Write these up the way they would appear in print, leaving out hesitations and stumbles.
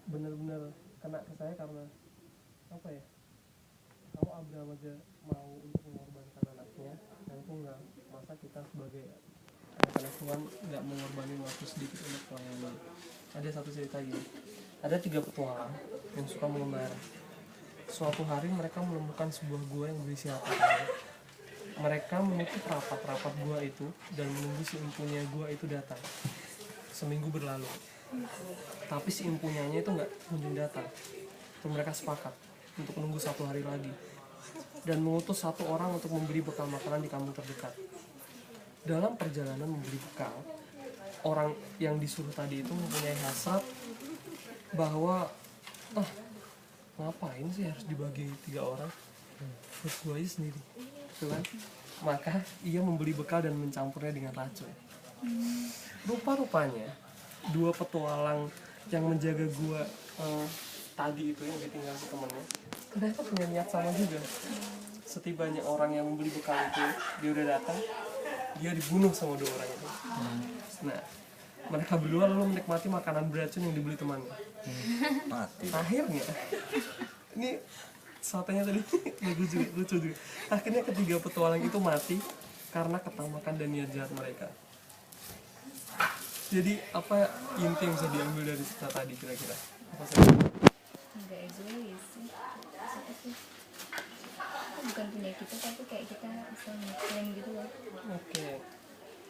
benar-benar kena ke saya karena apa ya, kalau Abraham aja mau untuk mengorbankan anaknya, dan itu enggak, masa kita sebagai anak-anak Tuhan nggak mengorbankan waktu sedikit untuk pelayanan. Ada satu cerita gini, ada 3 petualang yang suka mengembara. Suatu hari mereka menemukan sebuah gua yang berisi harta karun. Mereka menutup rapat-rapat gua itu dan menunggu si empunya gua itu datang. Seminggu berlalu, tapi si empunyanya itu nggak kunjung datang. Terus mereka sepakat untuk menunggu 1 hari lagi dan mengutus 1 orang untuk memberi bekal makanan di kampung terdekat. Dalam perjalanan memberi bekal, orang yang disuruh tadi itu mempunyai hasrat bahwa ngapain sih harus dibagi 3 orang, terus gue aja sendiri, kan? Maka ia membeli bekal dan mencampurnya dengan racun. Rupa-rupanya 2 petualang yang menjaga gua tadi itu yang ditinggal si temennya ternyata punya niat sama juga. Setibanya orang yang membeli bekal itu, dia udah datang, dia dibunuh sama 2 orang itu. Nah, mereka berdua lalu menikmati makanan beracun yang dibeli temannya. Mati. Akhirnya ini satenya tadi lucu juga. Akhirnya ketiga petualang itu mati karena ketamakan dan niat jahat mereka. Jadi apa inti yang bisa diambil dari cerita tadi kira-kira? Apa sih? Enggak egois sih. Apa sih? Itu bukan punya kita, tapi kayak kita bisa ngeklaim gitu loh. Oke.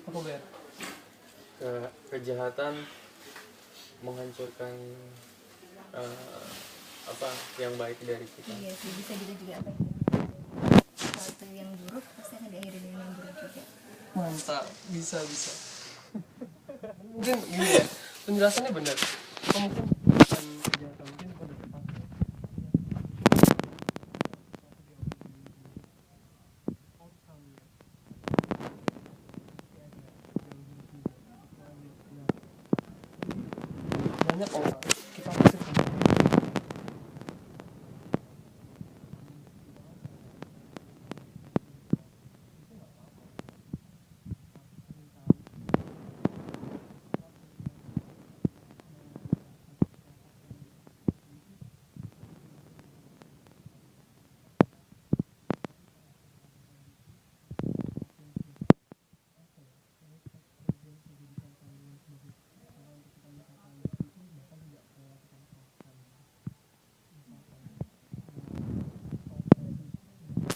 Apa Ber? Kejahatan menghancurkan apa yang baik dari kita. Iya sih, bisa gitu juga apa ya? Sesuatu yang buruk pasti akan diakhiri dengan yang buruk juga. Mantap, bisa. Mungkin gini ya, penjelasannya benar. Atau mungkin bukan kejahatan, mungkin pada tepat. Banyak orang kita pasti punya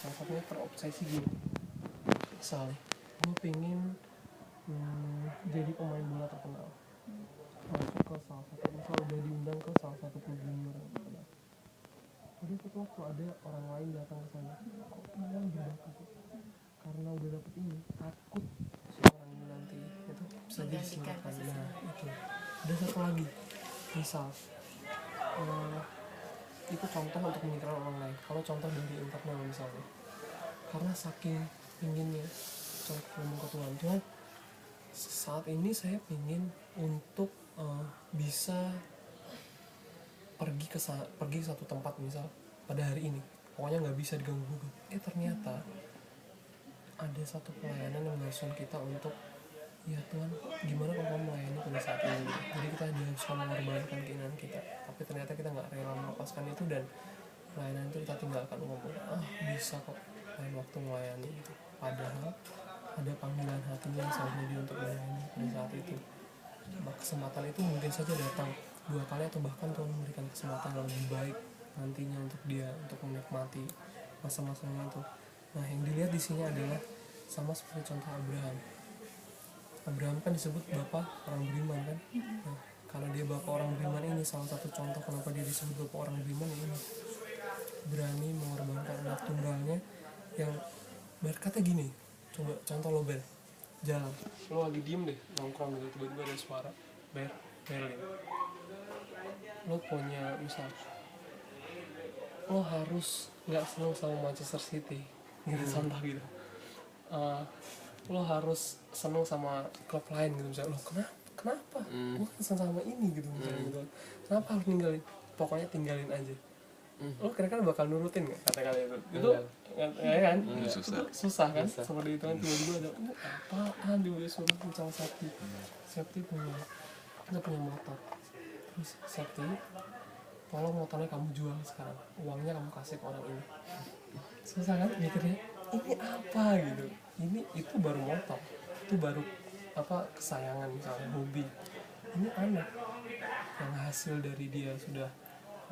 salah satunya terobsesi gini. Misalnya, gue pengen jadi pemain bola terkenal, masuk ke salah satu, misal udah diundang ke salah satu klub junior yang terkenal. Udah suatu waktu ada orang lain datang ke sana, kok kalian berbakat? Karena udah dapet ini, takut si orang ini nanti itu bisa jadi silakan. Nah itu. Ada satu lagi, misal itu contoh untuk menyingkirkan orang lain. Kalau contoh dari internal misalnya, karena saking inginnya contoh ngomong ke Tuhan, saat ini saya ingin untuk bisa pergi ke satu tempat misal pada hari ini, pokoknya nggak bisa diganggu. Ternyata ada satu pelayanan yang mengharuskan kita untuk, ya Tuhan, gimana kalau kamu melayani pada saat ini? Jadi kita diharuskan mengorbankan keinginan kita, tapi ternyata kita nggak rela melepaskan itu, dan pelayanan itu kita tinggalkan, ngomong bisa kok lain waktu melayani gitu. Padahal ada panggilan hatinya yang seharusnya dia untuk melayani pada saat itu. Nah, kesempatan itu mungkin saja datang 2 kali, atau bahkan Tuhan memberikan kesempatan yang lebih baik nantinya untuk dia, untuk menikmati masa-masanya itu. Nah, yang dilihat di sini adalah sama seperti contoh Abraham. Abraham kan disebut bapak orang beriman kan. Nah, karena dia bapak orang beriman, ini salah satu contoh kenapa dia disebut bapak orang beriman, ini berani mengorbankan anak tunggalnya. Yang berkata gini, coba contoh lo Ber, jalan, lo lagi diem deh, nongkrong gitu, tiba-tiba ada suara Berlin, lo punya misal, lo harus nggak seneng sama Manchester City gitu, contoh gitu. Lo harus seneng sama klub lain gitu misalnya. Lo kenapa? Gue kan seneng sama ini gitu misalnya gitu. Kenapa harus ninggalin? Pokoknya tinggalin aja. Lo kira-kira bakal nurutin nggak kata-kata itu? Itu nggak kan? Susah kan? Seperti itu kan, tiba-tiba ada apaan dia suruh sama Sakti punya motor, terus Sakti tolong motornya kamu jual sekarang, uangnya kamu kasih ke orang ini. Susah kan mikirnya, ini apa gitu, ini itu baru motor, itu baru apa kesayangan misalnya hobi. Ini anak yang hasil dari dia sudah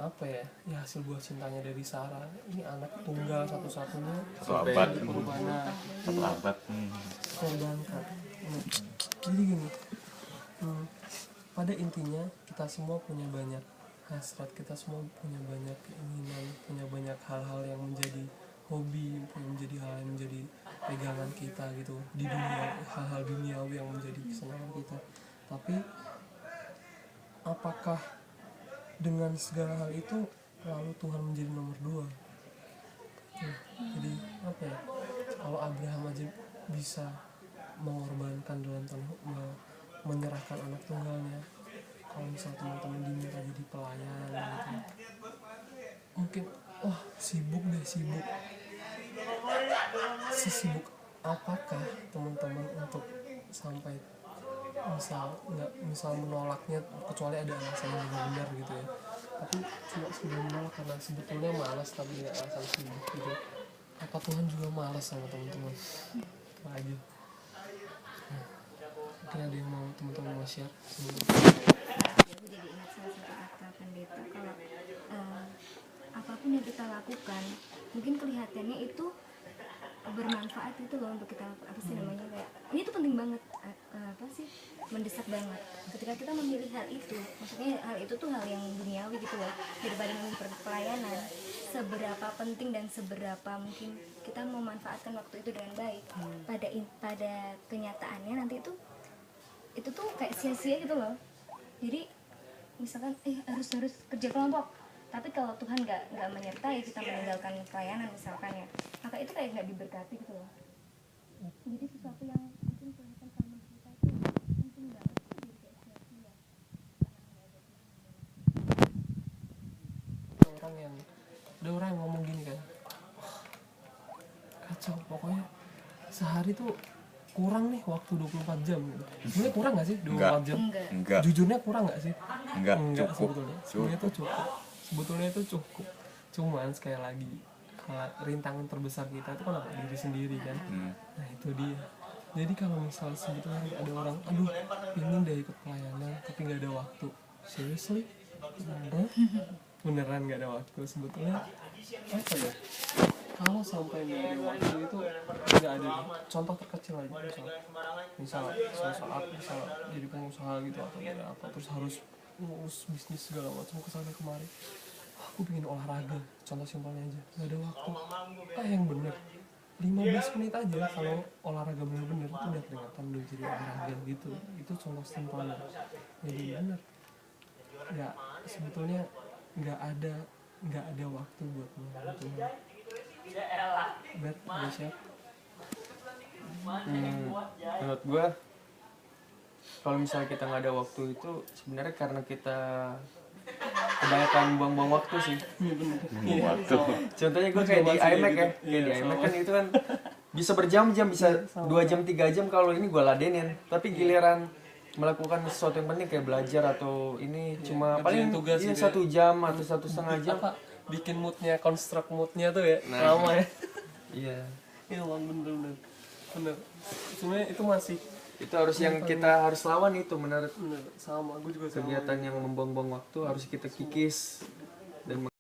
apa ya, ya hasil buah cintanya dari Sarah. Ini anak tunggal satu-satunya Satu abad. korbanan, Satu abad. korbankan. Jadi gini, pada intinya kita semua punya banyak hasrat, kita semua punya banyak keinginan, punya banyak hal-hal yang menjadi hobi, yang menjadi hal yang menjadi pegangan kita gitu di dunia, hal-hal duniawi yang menjadi kesenangan kita. Tapi apakah dengan segala hal itu lalu Tuhan menjadi nomor 2? Jadi apa ya, kalau Abraham aja bisa mengorbankan dalam tanda menyerahkan anak tunggalnya, kalau misal teman-teman diminta jadi pelayan gitu, mungkin wah sibuk, sesibuk apakah teman-teman untuk sampai misal menolaknya kecuali ada alasan yang benar gitu ya, tapi cuma sekedar menolak karena sebetulnya malas tapi nggak alasan sibuk gitu. Apa Tuhan juga malas sama teman-teman? Itu aja. Mungkin ada yang mau teman-teman mau share? Aku jadi ingat salah satu kata pendeta, kalau apapun yang kita lakukan mungkin kelihatannya itu bermanfaat itu loh untuk kita, apa sih namanya, kayak ini tuh penting banget, apa sih, mendesak banget. Ketika kita memilih hal itu, maksudnya hal itu tuh hal yang duniawi gitu loh, daripada memilih pelayanan, seberapa penting dan seberapa mungkin kita memanfaatkan waktu itu dengan baik, pada kenyataannya nanti itu tuh kayak sia-sia gitu loh. Jadi misalkan harus kerja kelompok, tapi kalau Tuhan nggak menyertai kita meninggalkan pelayanan misalkan ya, maka itu kayak nggak diberkati gitu loh. Jadi sesuatu yang mungkin kelihatan sama kita itu penting banget itu jadi kayak sia-sia. Ada orang yang ngomong gini kan, kacau pokoknya sehari tuh kurang nih waktu 24 jam gitu. Sebenarnya kurang nggak sih 24 jam? Enggak. Jujurnya kurang nggak sih? Enggak, cukup. Sebetulnya itu cukup. Cuman sekali lagi, rintangan terbesar kita itu kan apa? Diri sendiri kan. Nah itu dia. Jadi kalau misalnya sebetulnya ada orang, aduh pengen deh ikut pelayanan tapi nggak ada waktu. Seriously? Beneran nggak ada waktu sebetulnya? Apa ya? Kalau sampai nggak ada waktu itu nggak ada. Contoh terkecil aja, misal saat jadi pengusaha gitu atau ada apa, terus harus ngurus bisnis segala macam kesana kemari. Aku pengen olahraga, contoh simpelnya aja, nggak ada waktu. Yang bener 15 menit aja kalau olahraga bener-bener itu udah kelihatan udah jadi olahraga gitu. Itu contoh simpelnya. Jadi bener ya, sebetulnya nggak ada waktu buat Tuhan. Bet, udah siap? Menurut gue, kalau misalnya kita nggak ada waktu itu sebenarnya karena kita kebanyakan buang-buang waktu sih. Waktu. Contohnya gue kayak di iMac ya, kayak di iMac kan itu kan bisa berjam-jam, bisa 2 jam 3 jam kalau ini gue ladenin. Tapi giliran melakukan sesuatu yang penting kayak belajar atau ini cuma paling tugas iya gitu 1 jam atau 1,5 jam. Apa bikin moodnya, konstruk moodnya tuh ya lama ya. Iya. Emang bener. Sebenarnya itu masih Itu harus yang kita harus lawan itu menurut bener sama. Aku juga sama. kegiatan yang membuang-buang waktu harus kita kikis dan